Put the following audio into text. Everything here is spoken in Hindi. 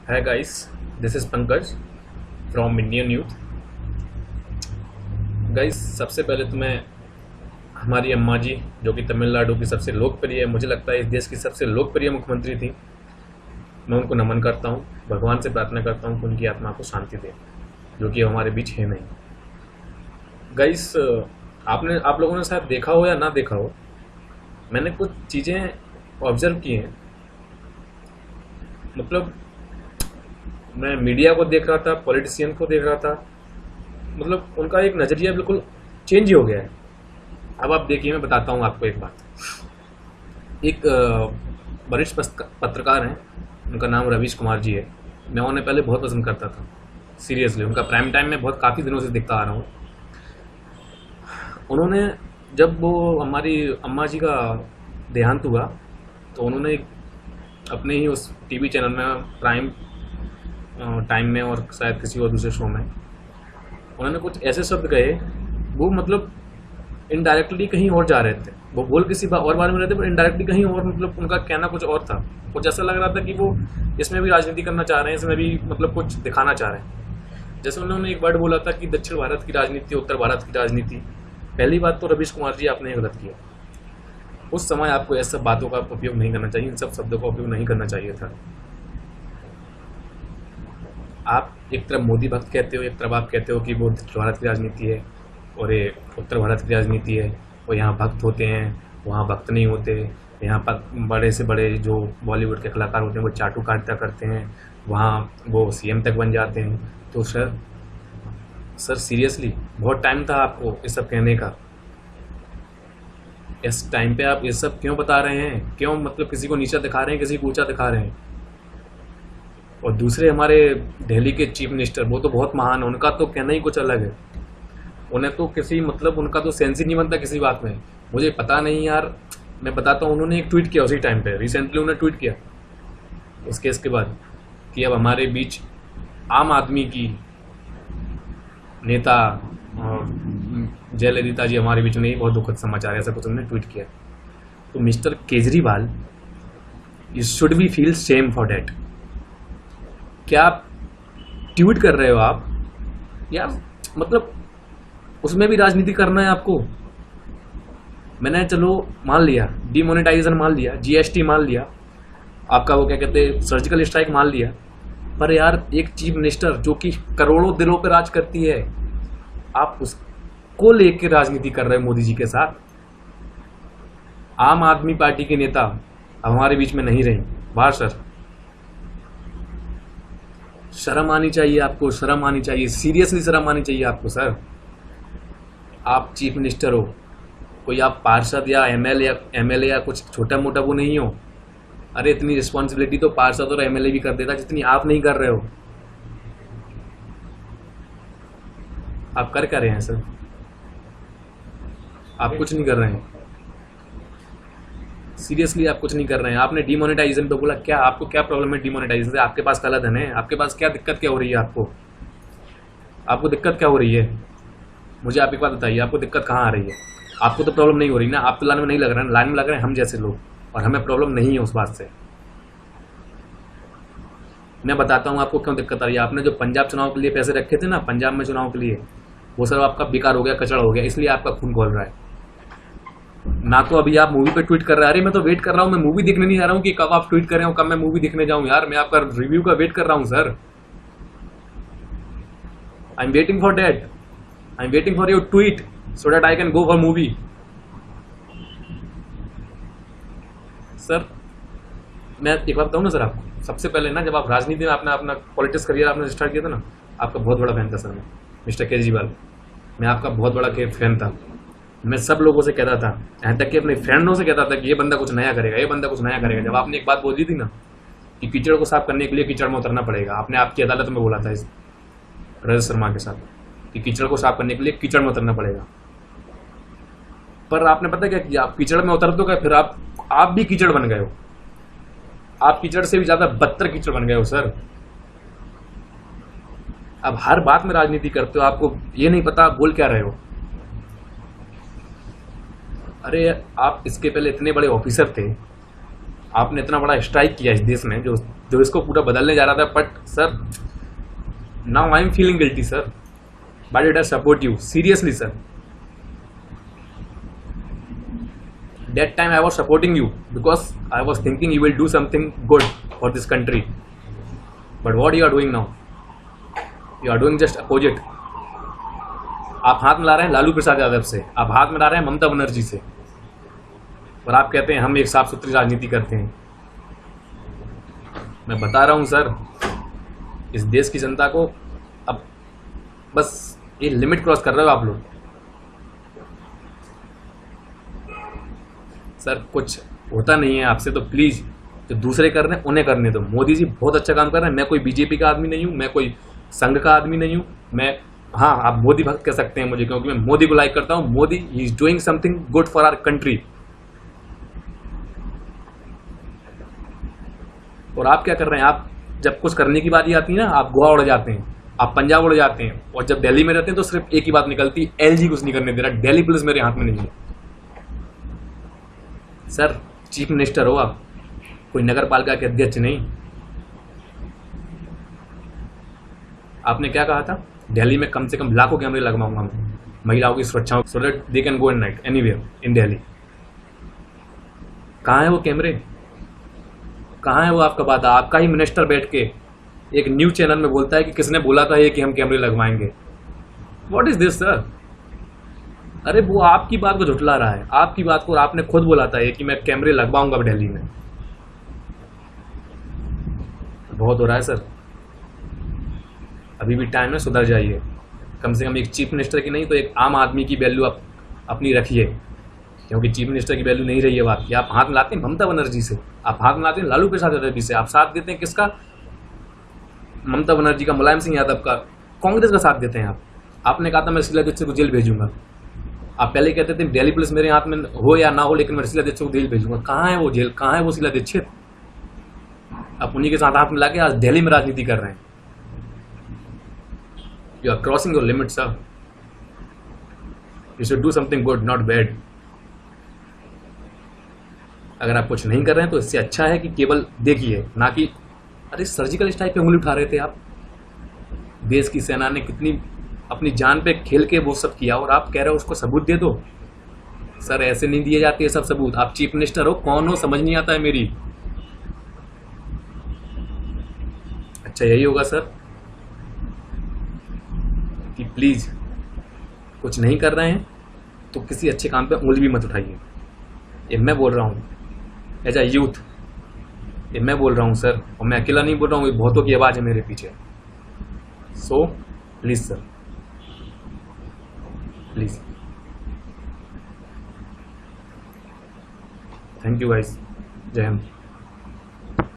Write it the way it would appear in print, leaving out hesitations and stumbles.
Hi guys, this is Pankaj from Indian Youth. Guys सबसे पहले तो मैं हमारी अम्मा जी जो कि तमिलनाडु की सबसे लोकप्रिय, मुझे लगता है इस देश की सबसे लोकप्रिय मुख्यमंत्री थी, मैं उनको नमन करता हूँ। भगवान से प्रार्थना करता हूँ कि उनकी आत्मा को शांति दे, जो कि हमारे बीच है नहीं। गाइस आप लोगों ने शायद देखा हो या ना देखा हो, मैंने कुछ चीज़ें ऑब्जर्व की हैं। मतलब मैं मीडिया को देख रहा था, पॉलिटिशियन को देख रहा था, मतलब उनका एक नज़रिया बिल्कुल चेंज ही हो गया है। अब आप देखिए, मैं बताता हूँ आपको एक बात। एक वरिष्ठ पत्रकार हैं, उनका नाम रवीश कुमार जी है। मैं उन्हें पहले बहुत पसंद करता था, सीरियसली। उनका प्राइम टाइम में बहुत काफ़ी दिनों से देखता आ रहा हूँ। उन्होंने जब वो हमारी अम्मा जी का देहांत हुआ तो उन्होंने अपने ही उस टीवी चैनल में, प्राइम टाइम में और शायद किसी और दूसरे शो में, उन्होंने कुछ ऐसे शब्द कहे, वो मतलब इनडायरेक्टली कहीं और जा रहे थे। वो बोल किसी और बारे में रहे थे पर इनडायरेक्टली कहीं और, मतलब उनका कहना कुछ और था। कुछ ऐसा लग रहा था कि वो इसमें भी राजनीति करना चाह रहे हैं, इसमें भी मतलब कुछ दिखाना चाह रहे हैं। जैसे उन्होंने एक वर्ड बोला था कि दक्षिण भारत की राजनीति, उत्तर भारत की राजनीति। पहली बात तो रवीश कुमार जी, आपने गलत किया। उस समय आपको ऐसे सब बातों का उपयोग नहीं करना चाहिए, इन सब शब्दों का उपयोग नहीं करना चाहिए था। आप एक तरफ मोदी भक्त कहते हो, एक तरफ आप कहते हो कि वो दक्षिण भारत की राजनीति है और ये उत्तर भारत की राजनीति है, और यहाँ भक्त होते हैं, वहाँ भक्त नहीं होते। यहाँ पर बड़े से बड़े जो बॉलीवुड के कलाकार होते हैं वो चाटू काटता करते हैं, वहाँ वो सीएम तक बन जाते हैं। तो सर सीरियसली बहुत टाइम था आपको ये सब कहने का। इस टाइम पे आप ये सब क्यों बता रहे हैं? क्यों मतलब किसी को नीचा दिखा रहे हैं, किसी को ऊंचा दिखा रहे हैं? और दूसरे हमारे दिल्ली के चीफ मिनिस्टर, वो तो बहुत महान है, उनका तो कहना ही कुछ अलग है। उन्हें तो किसी मतलब उनका तो सेंस ही नहीं बनता किसी बात में। मुझे पता नहीं यार, मैं बताता हूँ। उन्होंने एक ट्वीट किया उसी टाइम पे, रिसेंटली उन्होंने ट्वीट किया उस केस के बाद कि अब हमारे बीच आम आदमी की नेता जयललिता जी हमारे बीच नहीं, बहुत दुखद समाचार है, ऐसा कुछ उन्होंने ट्वीट किया। तो mister Kejriwal, you should be feel shame for that. क्या आप ट्वीट कर रहे हो आप यार? मतलब उसमें भी राजनीति करना है आपको? मैंने चलो मान लिया, डीमोनेटाइजेशन मान लिया, जीएसटी मान लिया, आपका वो क्या कहते हैं सर्जिकल स्ट्राइक मान लिया, पर यार एक चीफ मिनिस्टर जो कि करोड़ों दिलों पर राज करती है, आप उसको लेके राजनीति कर रहे हो मोदी जी के साथ। आम आदमी पार्टी के नेता अब हमारे बीच में नहीं रहे बाहर। सर शर्म आनी चाहिए आपको, शर्म आनी चाहिए, सीरियसली शर्म आनी चाहिए आपको। सर आप चीफ मिनिस्टर हो, कोई आप पार्षद या एमएलए या कुछ छोटा मोटा वो नहीं हो। अरे इतनी रिस्पॉन्सिबिलिटी तो पार्षद और एमएलए भी कर देता जितनी आप नहीं कर रहे हो। आप कर क्या रहे हैं सर? आप कुछ नहीं कर रहे हैं, सीरियसली आप कुछ नहीं कर रहे हैं। आपने डिमोनेटाइजेशन पे बोला, क्या आपको क्या प्रॉब्लम है डिमोनेटाइजेशन से? आपके पास काला धन है, आपके पास क्या दिक्कत क्या हो रही है? आपको दिक्कत क्या हो रही है? मुझे आप एक बात बताइए, आपको दिक्कत कहाँ आ रही है? आपको तो प्रॉब्लम नहीं हो रही ना, आप तो लाइन में नहीं लग रहे हैं। लाइन में लग रहे हैं हम जैसे लोग, और हमें प्रॉब्लम नहीं है उस बात से। मैं बताता हूँ आपको क्यों दिक्कत आ रही है। आपने जो पंजाब चुनाव के लिए पैसे रखे थे ना, पंजाब में चुनाव के लिए, वो सब आपका बेकार हो गया, कचड़ा हो गया, इसलिए आपका खून खोल रहा है ना। तो अभी आप मूवी पे ट्वीट कर रहे हैं। अरे मैं तो वेट कर रहा हूँ, मैं मूवी देखने नहीं आ रहा हूँ कि कब आप ट्वीट कर रहे हो, कब मैं मूवी देखने जाऊँ। यार मैं आपका रिव्यू का वेट कर रहा हूँ sir. I am waiting for that, I am waiting for your tweet so that I can go for movie. Sir मैं एक बात बताऊँ ना सर आपको, सबसे पहले ना जब आप राजनीति में अपना पॉलिटिक्स करियर आपने स्टार्ट किया था ना, आपका बहुत बड़ा फैन था सर मैं, मिस्टर केजरीवाल। मैं आपका बहुत बड़ा फैन था। मैं सब लोगों से कहता था, यहाँ तक कि अपने फ्रेंडों से कहता था कि ये बंदा कुछ नया करेगा, ये बंदा कुछ नया करेगा। जब आपने एक बात बोली थी ना कि कीचड़ को साफ करने के लिए कीचड़ में उतरना पड़ेगा, आपने आपकी अदालत में बोला था इस रजत शर्मा के साथ कि कीचड़ को साफ करने के लिए कीचड़ में उतरना पड़ेगा। पर आपने पता क्या किया? आप कीचड़ में उतर तो गए, फिर आप भी कीचड़ बन गए हो। आप कीचड़ से भी ज्यादा बदतर कीचड़ बन गए हो सर। अब हर बात में राजनीति करते हो, आपको ये नहीं पता आप बोल क्या रहे हो। अरे आप इसके पहले इतने बड़े ऑफिसर थे, आपने इतना बड़ा स्ट्राइक किया इस देश में, जो जो इसको पूरा बदलने जा रहा था. But sir, now I am feeling guilty sir. Why did I support you? Seriously sir. That time I was supporting you because I was thinking you will do something good for this country. But what you are doing now? You are doing just opposite. आप हाथ मिला रहे हैं लालू प्रसाद यादव से, आप हाथ मिला रहे हैं ममता बनर्जी से, और आप कहते हैं हम एक साफ सुथरी राजनीति करते हैं. मैं बता रहा हूं सर, इस देश की जनता को अब बस ये लिमिट क्रॉस कर रहे हो आप लोग. सर कुछ होता नहीं है आपसे, तो प्लीज जो दूसरे कर रहे हैं उन्हें करने दो. मोदी जी बहुत अच्छा काम कर रहे हैं. मैं कोई बीजेपी का आदमी नहीं हूं, मैं कोई संघ का आदमी नहीं हूं. मैं, हाँ, आप मोदी भक्त कह सकते हैं मुझे, क्योंकि मैं मोदी को लाइक करता हूं. मोदी ही is doing something good for our country. और आप क्या कर रहे हैं? आप जब कुछ करने की बात आती है ना, आप गोवा उड़ जाते हैं, आप पंजाब उड़ जाते हैं, और जब दिल्ली में रहते हैं तो सिर्फ एक ही बात निकलती है, एलजी कुछ नहीं करने दे रहा, दिल्ली पुलिस मेरे हाथ में नहीं है. सर चीफ मिनिस्टर हो आप, कोई नगर पालिका के अध्यक्ष नहीं. आपने क्या कहा था? दिल्ली में कम से कम लाखों कैमरे लगवाऊंगा मैं, महिलाओं की सुरक्षा, so that they can go at night anywhere in Delhi. कहाँ है वो कैमरे? कहाँ है वो आपका बात? आपका ही मिनिस्टर बैठ के एक न्यूज चैनल में बोलता है कि किसने बोला था ये कि हम कैमरे लगवाएंगे. What is this sir? अरे वो आपकी बात को झुठला रहा है, आपकी बात को. आपने खुद बोला था ये कि मैं कैमरे लगवाऊंगा दिल्ली में. बहुत हो रहा है सर, अभी भी टाइम है, सुधर जाइए. कम से कम एक चीफ मिनिस्टर की नहीं तो एक आम आदमी की वैल्यू आप अपनी रखिए, क्योंकि चीफ मिनिस्टर की वैल्यू नहीं रही है बात की. आप हाथ मिलाते हैं ममता बनर्जी से, आप हाथ मिलाते हैं लालू प्रसाद यादव से, आप साथ देते हैं किसका? ममता बनर्जी का, मुलायम सिंह यादव का, कांग्रेस का साथ देते हैं आप. आपने कहा था मैं शीला दीक्षित को जेल भेजूंगा. आप पहले कहते थे दिल्ली पुलिस मेरे हाथ में हो या ना हो, लेकिन मैं शीला दीक्षित को जेल भेजूंगा. कहाँ है वो जेल? कहाँ है वो शीला दीक्षित? आप उन्हीं के साथ हाथ मिला के आज दिल्ली में राजनीति कर रहे हैं. You are crossing your limit sir. You should do something good, not bad. अगर आप कुछ नहीं कर रहे हैं तो इससे अच्छा है कि केवल देखिए, ना कि अरे सर्जिकल स्ट्राइक पे उंगली उठा रहे थे आप. देश की सेना ने कितनी अपनी जान पे खेल के वो सब किया, और आप कह रहे हो उसको सबूत दे दो. सर ऐसे नहीं दिए जाते ये सब सबूत. आप चीफ मिनिस्टर हो, कौन हो समझ नहीं आता है मेरी. अच्छा यही होगा सर कि प्लीज कुछ नहीं कर रहे हैं तो किसी अच्छे काम पे उंगली भी मत उठाइए. ये मैं बोल रहा हूँ एज अ यूथ, ये मैं बोल रहा हूँ सर, और मैं अकेला नहीं बोल रहा हूँ, बहुतों की आवाज़ है मेरे पीछे. So please sir, please. Thank you guys. जय हिंद.